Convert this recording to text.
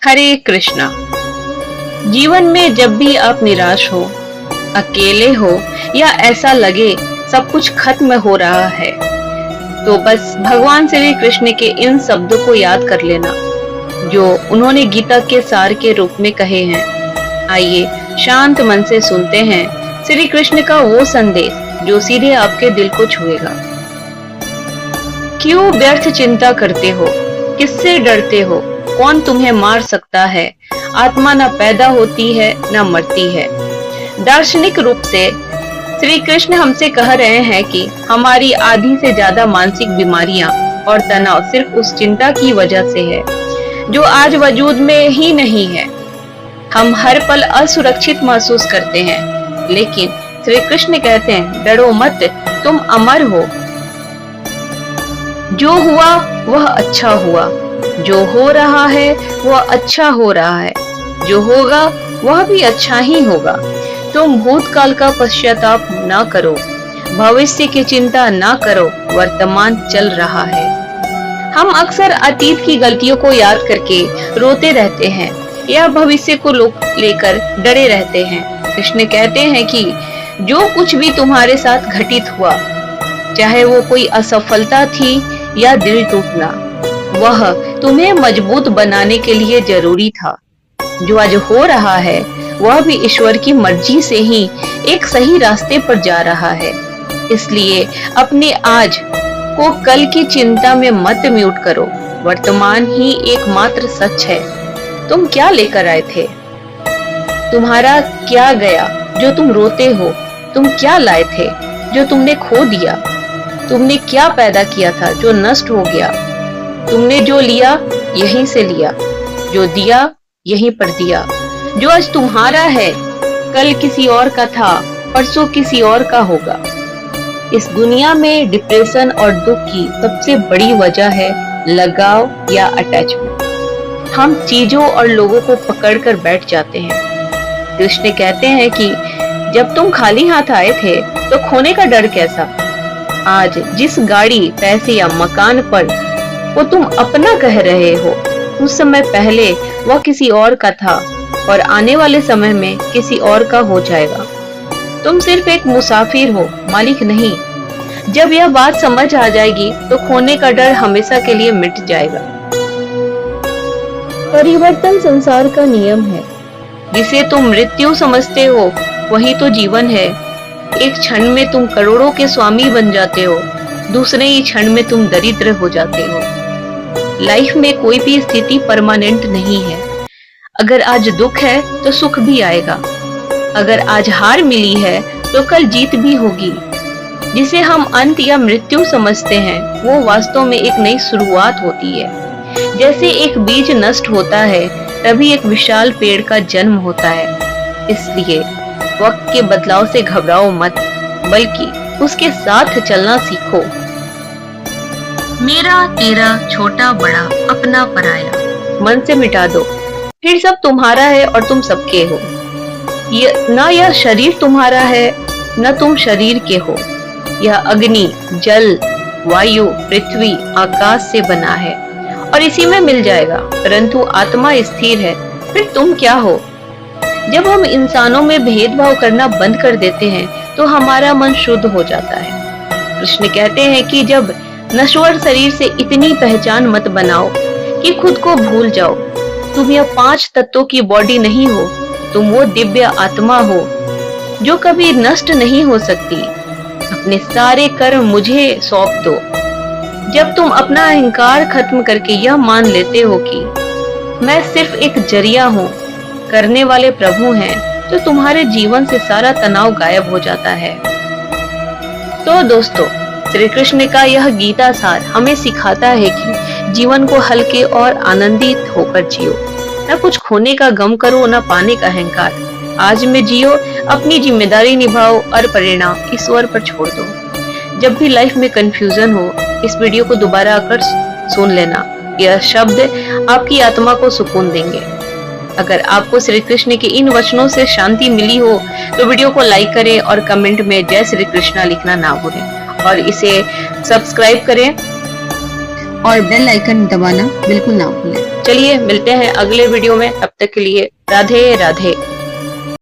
हरे कृष्णा। जीवन में जब भी आप निराश हो, अकेले हो या ऐसा लगे सब कुछ खत्म हो रहा है, तो बस भगवान श्री कृष्ण के इन शब्दों को याद कर लेना जो उन्होंने गीता के सार के रूप में कहे हैं। आइए शांत मन से सुनते हैं श्री कृष्ण का वो संदेश जो सीधे आपके दिल को छुएगा। क्यों व्यर्थ चिंता करते हो? किससे डरते हो? कौन तुम्हें मार सकता है? आत्मा न पैदा होती है न मरती है। दार्शनिक रूप से श्री कृष्ण हमसे कह रहे हैं कि हमारी आधी से ज्यादा मानसिक बीमारियां और तनाव सिर्फ उस चिंता की वजह से है जो आज वजूद में ही नहीं है। हम हर पल असुरक्षित महसूस करते हैं, लेकिन श्री कृष्ण कहते हैं डरो मत, तुम अमर हो। जो हुआ वह अच्छा हुआ, जो हो रहा है वह अच्छा हो रहा है, जो होगा वह भी अच्छा ही होगा। तुम भूतकाल का पश्चाताप ना करो, भविष्य की चिंता ना करो, वर्तमान चल रहा है। हम अक्सर अतीत की गलतियों को याद करके रोते रहते हैं या भविष्य को लेकर डरे रहते हैं। कृष्ण कहते हैं कि जो कुछ भी तुम्हारे साथ घटित हुआ, चाहे वो कोई असफलता थी या दिल टूटना, वह तुम्हें मजबूत बनाने के लिए जरूरी था। जो आज हो रहा है वह भी ईश्वर की मर्जी से ही एक सही रास्ते पर जा रहा है। इसलिए अपने आज को कल की चिंता में मत म्यूट करो। वर्तमान ही एकमात्र सच है। तुम क्या लेकर आए थे? तुम्हारा क्या गया जो तुम रोते हो? तुम क्या लाए थे जो तुमने खो दिया? तुमने क्या पैदा किया था जो नष्ट हो गया? तुमने जो लिया यहीं से लिया, जो दिया यहीं पर दिया। जो आज तुम्हारा है कल किसी और का था, परसों किसी और का होगा। इस दुनिया में डिप्रेशन और दुख की सबसे बड़ी वजह है लगाव या अटैचमेंट। हम चीजों और लोगों को पकड़कर बैठ जाते हैं। कृष्ण कहते हैं कि जब तुम खाली हाथ आए थे तो खोने का डर कैसा? आज जिस गाड़ी, पैसे या मकान पर वो तुम अपना कह रहे हो, उस समय पहले वह किसी और का था और आने वाले समय में किसी और का हो जाएगा। तुम सिर्फ एक मुसाफिर हो, मालिक नहीं। जब यह बात समझ आ जाएगी तो खोने का डर हमेशा के लिए मिट जाएगा। परिवर्तन संसार का नियम है। जिसे तुम मृत्यु समझते हो वही तो जीवन है। एक क्षण में तुम करोड़ों के स्वामी बन जाते हो, दूसरे ही क्षण में तुम दरिद्र हो जाते हो। लाइफ में कोई भी स्थिति परमानेंट नहीं है। अगर आज दुख है तो सुख भी आएगा। अगर आज हार मिली है तो कल जीत भी होगी। जिसे हम अंत या मृत्यु समझते हैं वो वास्तव में एक नई शुरुआत होती है। जैसे एक बीज नष्ट होता है तभी एक विशाल पेड़ का जन्म होता है। इसलिए वक्त के बदलाव से घबराओ मत, बल्कि उसके साथ चलना सीखो। मेरा तेरा छोटा बड़ा अपना पराया मन से मिटा दो, फिर सब तुम्हारा है और तुम सबके हो। न यह शरीर तुम्हारा है न तुम शरीर के हो। यह अग्नि, जल, वायु, पृथ्वी, आकाश से बना है और इसी में मिल जाएगा। परंतु आत्मा स्थिर है। फिर तुम क्या हो? जब हम इंसानों में भेदभाव करना बंद कर देते हैं तो हमारा मन शुद्ध हो जाता है। कृष्ण कहते हैं कि जब नश्वर शरीर से इतनी पहचान मत बनाओ कि खुद को भूल जाओ। तुम यह 5 तत्वों की बॉडी नहीं हो, तुम वो दिव्य आत्मा हो जो कभी नष्ट नहीं हो सकती। अपने सारे कर्म मुझे सौंप दो। जब तुम अपना अहंकार खत्म करके यह मान लेते हो कि मैं सिर्फ एक जरिया हूँ, करने वाले प्रभु हैं, तो तुम्हारे जीवन से सारा तनाव गायब हो जाता है। तो दोस्तों, श्री कृष्ण का यह गीता सार हमें सिखाता है कि जीवन को हल्के और आनंदित होकर जियो। न कुछ खोने का गम करो, न पाने का अहंकार। आज में जियो, अपनी जिम्मेदारी निभाओ और परिणाम ईश्वर पर छोड़ दो। जब भी लाइफ में कंफ्यूजन हो, इस वीडियो को दोबारा आकर सुन लेना। यह शब्द आपकी आत्मा को सुकून देंगे। अगर आपको श्री कृष्ण के इन वचनों से शांति मिली हो तो वीडियो को लाइक करें और कमेंट में जय श्री कृष्णा लिखना ना भूलें और इसे सब्सक्राइब करें और बेल आइकन दबाना बिल्कुल ना भूलें। चलिए मिलते हैं अगले वीडियो में, तब तक के लिए राधे राधे।